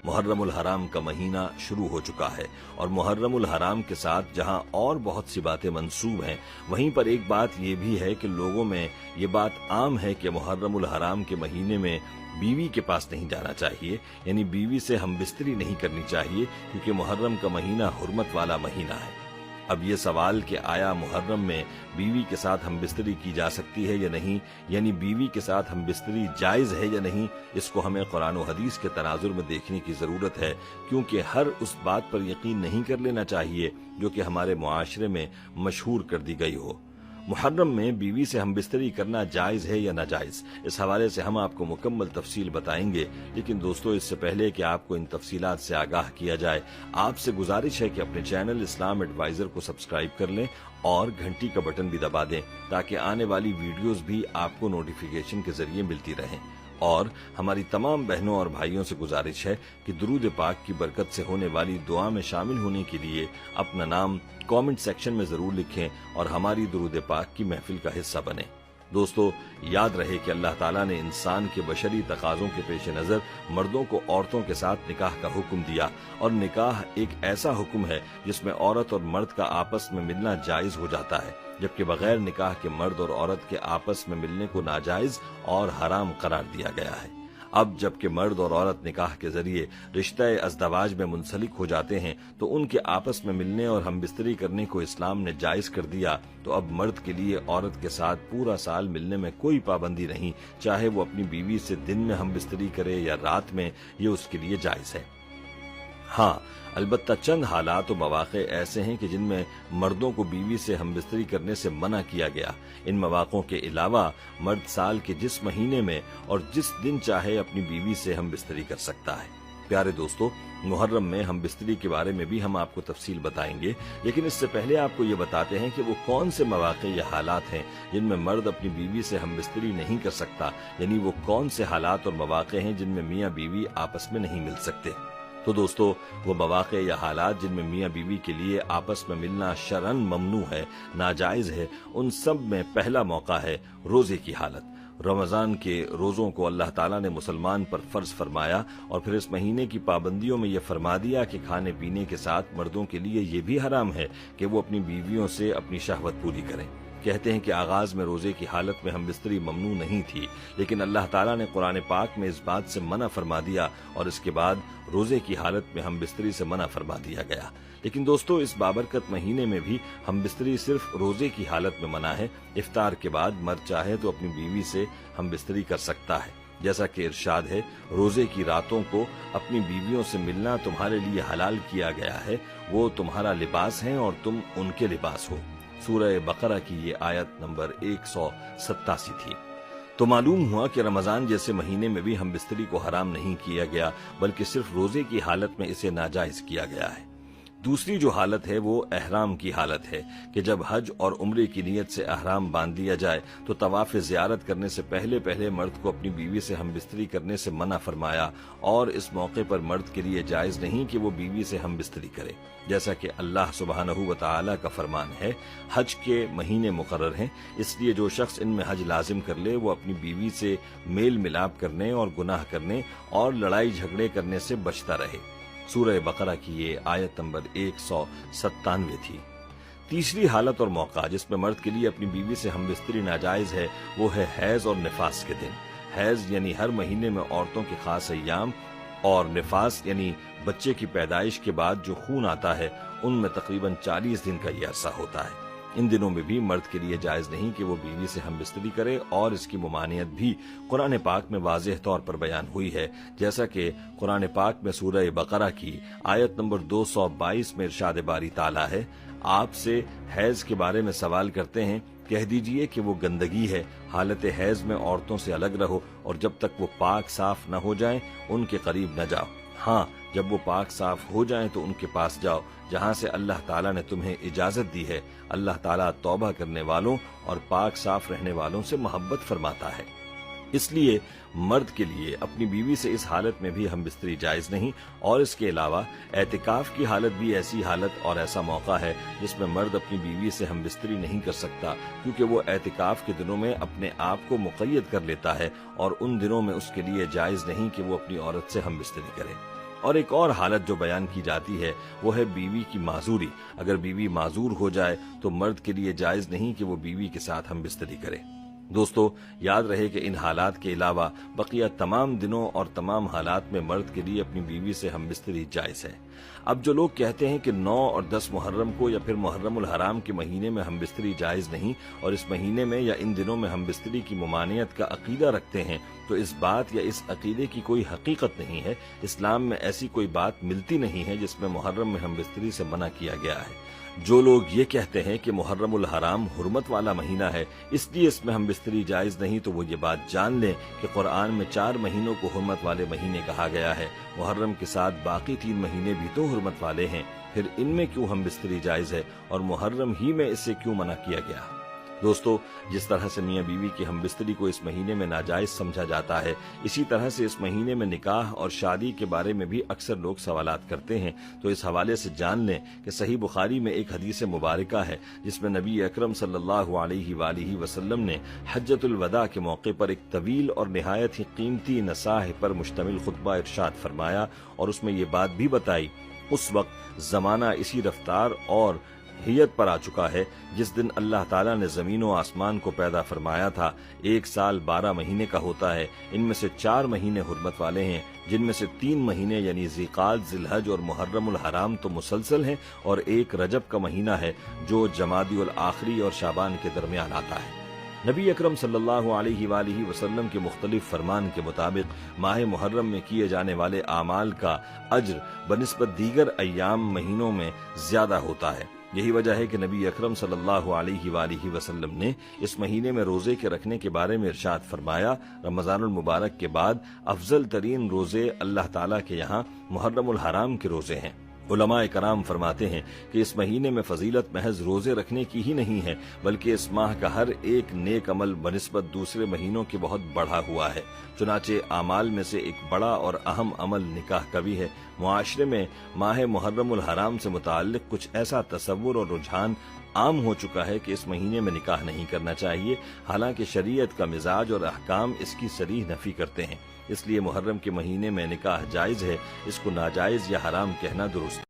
محرم الحرام کا مہینہ شروع ہو چکا ہے، اور محرم الحرام کے ساتھ جہاں اور بہت سی باتیں منسوب ہیں، وہیں پر ایک بات یہ بھی ہے کہ لوگوں میں یہ بات عام ہے کہ محرم الحرام کے مہینے میں بیوی کے پاس نہیں جانا چاہیے، یعنی بیوی سے ہم بستری نہیں کرنی چاہیے، کیونکہ محرم کا مہینہ حرمت والا مہینہ ہے۔ اب یہ سوال کہ آیا محرم میں بیوی کے ساتھ ہم بستری کی جا سکتی ہے یا نہیں، یعنی بیوی کے ساتھ ہم بستری جائز ہے یا نہیں، اس کو ہمیں قرآن و حدیث کے تناظر میں دیکھنے کی ضرورت ہے، کیونکہ ہر اس بات پر یقین نہیں کر لینا چاہیے جو کہ ہمارے معاشرے میں مشہور کر دی گئی ہو۔ محرم میں بیوی سے ہم بستری کرنا جائز ہے یا ناجائز، اس حوالے سے ہم آپ کو مکمل تفصیل بتائیں گے، لیکن دوستو اس سے پہلے کہ آپ کو ان تفصیلات سے آگاہ کیا جائے، آپ سے گزارش ہے کہ اپنے چینل اسلام ایڈوائزر کو سبسکرائب کر لیں اور گھنٹی کا بٹن بھی دبا دیں تاکہ آنے والی ویڈیوز بھی آپ کو نوٹیفیکیشن کے ذریعے ملتی رہیں۔ اور ہماری تمام بہنوں اور بھائیوں سے گزارش ہے کہ درود پاک کی برکت سے ہونے والی دعا میں شامل ہونے کے لیے اپنا نام کامنٹ سیکشن میں ضرور لکھیں اور ہماری درود پاک کی محفل کا حصہ بنیں۔ دوستو یاد رہے کہ اللہ تعالیٰ نے انسان کے بشری تقاضوں کے پیش نظر مردوں کو عورتوں کے ساتھ نکاح کا حکم دیا، اور نکاح ایک ایسا حکم ہے جس میں عورت اور مرد کا آپس میں ملنا جائز ہو جاتا ہے، جبکہ بغیر نکاح کے مرد اور عورت کے آپس میں ملنے کو ناجائز اور حرام قرار دیا گیا ہے۔ اب جبکہ مرد اور عورت نکاح کے ذریعے رشتہ ازدواج میں منسلک ہو جاتے ہیں تو ان کے آپس میں ملنے اور ہم بستری کرنے کو اسلام نے جائز کر دیا، تو اب مرد کے لیے عورت کے ساتھ پورا سال ملنے میں کوئی پابندی نہیں، چاہے وہ اپنی بیوی سے دن میں ہم بستری کرے یا رات میں، یہ اس کے لیے جائز ہے۔ ہاں البتہ چند حالات و مواقع ایسے ہیں کہ جن میں مردوں کو بیوی سے ہم بستری کرنے سے منع کیا گیا۔ ان مواقعوں کے علاوہ مرد سال کے جس مہینے میں اور جس دن چاہے اپنی بیوی سے ہم بستری کر سکتا ہے۔ پیارے دوستو، محرم میں ہم بستری کے بارے میں بھی ہم آپ کو تفصیل بتائیں گے، لیکن اس سے پہلے آپ کو یہ بتاتے ہیں کہ وہ کون سے مواقع یا حالات ہیں جن میں مرد اپنی بیوی سے ہم بستری نہیں کر سکتا، یعنی وہ کون سے حالات اور مواقع ہیں جن میں میاں بیوی آپس میں نہیں مل سکتے۔ تو دوستو وہ مواقع یا حالات جن میں میاں بیوی کے لیے آپس میں ملنا شرعاً ممنوع ہے، ناجائز ہے، ان سب میں پہلا موقع ہے روزے کی حالت۔ رمضان کے روزوں کو اللہ تعالیٰ نے مسلمان پر فرض فرمایا، اور پھر اس مہینے کی پابندیوں میں یہ فرما دیا کہ کھانے پینے کے ساتھ مردوں کے لیے یہ بھی حرام ہے کہ وہ اپنی بیویوں سے اپنی شہوت پوری کریں۔ کہتے ہیں کہ آغاز میں روزے کی حالت میں ہم بستری ممنوع نہیں تھی، لیکن اللہ تعالیٰ نے قرآن پاک میں اس بات سے منع فرما دیا، اور اس کے بعد روزے کی حالت میں ہم بستری سے منع فرما دیا گیا۔ لیکن دوستو اس بابرکت مہینے میں بھی ہم بستری صرف روزے کی حالت میں منع ہے۔ افطار کے بعد مرد چاہے تو اپنی بیوی سے ہم بستری کر سکتا ہے، جیسا کہ ارشاد ہے، روزے کی راتوں کو اپنی بیویوں سے ملنا تمہارے لیے حلال کیا گیا ہے، وہ تمہارا لباس ہیں اور تم ان کے لباس ہو۔ سورہ بقرہ کی یہ آیت نمبر 187 تھی۔ تو معلوم ہوا کہ رمضان جیسے مہینے میں بھی ہم بستری کو حرام نہیں کیا گیا، بلکہ صرف روزے کی حالت میں اسے ناجائز کیا گیا ہے۔ دوسری جو حالت ہے وہ احرام کی حالت ہے کہ جب حج اور عمرے کی نیت سے احرام باندھ لیا جائے تو طواف زیارت کرنے سے پہلے مرد کو اپنی بیوی سے ہم بستری کرنے سے منع فرمایا، اور اس موقع پر مرد کے لیے جائز نہیں کہ وہ بیوی سے ہم بستری کرے، جیسا کہ اللہ سبحانہ و تعالیٰ کا فرمان ہے، حج کے مہینے مقرر ہیں، اس لیے جو شخص ان میں حج لازم کر لے وہ اپنی بیوی سے میل ملاپ کرنے اور گناہ کرنے اور لڑائی جھگڑے کرنے سے بچتا رہے۔ سورہ بقرہ کی یہ آیت نمبر 197 تھی۔ تیسری حالت اور موقع جس میں مرد کے لیے اپنی بیوی سے ہم بستری ناجائز ہے وہ ہے حیض اور نفاس کے دن۔ حیض یعنی ہر مہینے میں عورتوں کے خاص ایام، اور نفاس یعنی بچے کی پیدائش کے بعد جو خون آتا ہے، ان میں تقریباً 40 دن کا یہ عرصہ ہوتا ہے۔ ان دنوں میں بھی مرد کے لیے جائز نہیں کہ وہ بیوی سے ہم بستری کرے، اور اس کی ممانعت بھی قرآن پاک میں واضح طور پر بیان ہوئی ہے، جیسا کہ قرآن پاک میں سورہ بقرہ کی آیت نمبر 222 میں ارشاد باری تعالیٰ ہے، آپ سے حیض کے بارے میں سوال کرتے ہیں، کہہ دیجئے کہ وہ گندگی ہے، حالت حیض میں عورتوں سے الگ رہو، اور جب تک وہ پاک صاف نہ ہو جائیں ان کے قریب نہ جاؤ۔ ہاں جب وہ پاک صاف ہو جائیں تو ان کے پاس جاؤ جہاں سے اللہ تعالیٰ نے تمہیں اجازت دی ہے۔ اللہ تعالیٰ توبہ کرنے والوں اور پاک صاف رہنے والوں سے محبت فرماتا ہے۔ اس لیے مرد کے لیے اپنی بیوی سے اس حالت میں بھی ہم بستری جائز نہیں، اور اس کے علاوہ اعتکاف کی حالت بھی ایسی حالت اور ایسا موقع ہے جس میں مرد اپنی بیوی سے ہم بستری نہیں کر سکتا، کیونکہ وہ اعتکاف کے دنوں میں اپنے آپ کو مقید کر لیتا ہے، اور ان دنوں میں اس کے لیے جائز نہیں کہ وہ اپنی عورت سے ہم بستری کرے۔ اور ایک اور حالت جو بیان کی جاتی ہے وہ ہے بیوی کی معذوری۔ اگر بیوی معذور ہو جائے تو مرد کے لیے جائز نہیں کہ وہ بیوی کے ساتھ ہم بستری کرے۔ دوستو، یاد رہے کہ ان حالات کے علاوہ بقیہ تمام دنوں اور تمام حالات میں مرد کے لیے اپنی بیوی سے ہم بستری جائز ہے۔ اب جو لوگ کہتے ہیں کہ 9 اور 10 محرم کو یا پھر محرم الحرام کے مہینے میں ہم بستری جائز نہیں اور اس مہینے میں یا ان دنوں میں ہم بستری کی ممانعت کا عقیدہ رکھتے ہیں، تو اس بات یا اس عقیدے کی کوئی حقیقت نہیں ہے۔ اسلام میں ایسی کوئی بات ملتی نہیں ہے جس میں محرم میں ہم بستری سے منع کیا گیا ہے۔ جو لوگ یہ کہتے ہیں کہ محرم الحرام حرمت والا مہینہ ہے اس لیے اس میں ہم بستری جائز نہیں، تو وہ یہ بات جان لیں کہ قرآن میں 4 مہینوں کو حرمت والے مہینے کہا گیا ہے۔ محرم کے ساتھ باقی 3 مہینے بھی تو حرمت والے ہیں، پھر ان میں کیوں ہم بستری جائز ہے اور محرم ہی میں اس سے کیوں منع کیا گیا؟ دوستو، جس طرح سے میاں بیوی کی ہم بستری کو اس مہینے میں ناجائز سمجھا جاتا ہے، اسی طرح سے اس مہینے میں نکاح اور شادی کے بارے میں بھی اکثر لوگ سوالات کرتے ہیں۔ تو اس حوالے سے جان لیں کہ صحیح بخاری میں ایک حدیث مبارکہ ہے جس میں نبی اکرم صلی اللہ علیہ وآلہ وسلم نے حجۃ الوداع کے موقع پر ایک طویل اور نہایت ہی قیمتی نصائح پر مشتمل خطبہ ارشاد فرمایا، اور اس میں یہ بات بھی بتائی اس وقت زمانہ اسی رفتار اور حیت پر آ چکا ہے جس دن اللہ تعالیٰ نے زمین و آسمان کو پیدا فرمایا تھا۔ 1 سال 12 مہینے کا ہوتا ہے، ان میں سے 4 مہینے حرمت والے ہیں، جن میں سے 3 مہینے یعنی ذیقعدہ، ذوالحج اور محرم الحرام تو مسلسل ہیں، اور ایک رجب کا مہینہ ہے جو جمادی الآخری اور شعبان کے درمیان آتا ہے۔ نبی اکرم صلی اللہ علیہ وآلہ وسلم کے مختلف فرمان کے مطابق ماہ محرم میں کیے جانے والے اعمال کا اجر بنسبت دیگر ایام مہینوں میں زیادہ ہوتا ہے۔ یہی وجہ ہے کہ نبی اکرم صلی اللہ علیہ وآلہ وسلم نے اس مہینے میں روزے کے رکھنے کے بارے میں ارشاد فرمایا، رمضان المبارک کے بعد افضل ترین روزے اللہ تعالیٰ کے یہاں محرم الحرام کے روزے ہیں۔ علماء کرام فرماتے ہیں کہ اس مہینے میں فضیلت محض روزے رکھنے کی ہی نہیں ہے، بلکہ اس ماہ کا ہر ایک نیک عمل بنسبت دوسرے مہینوں کے بہت بڑھا ہوا ہے۔ چنانچہ اعمال میں سے ایک بڑا اور اہم عمل نکاح کا بھی ہے۔ معاشرے میں ماہ محرم الحرام سے متعلق کچھ ایسا تصور اور رجحان عام ہو چکا ہے کہ اس مہینے میں نکاح نہیں کرنا چاہیے، حالانکہ شریعت کا مزاج اور احکام اس کی صریح نفی کرتے ہیں۔ اس لیے محرم کے مہینے میں نکاح جائز ہے، اس کو ناجائز یا حرام کہنا درست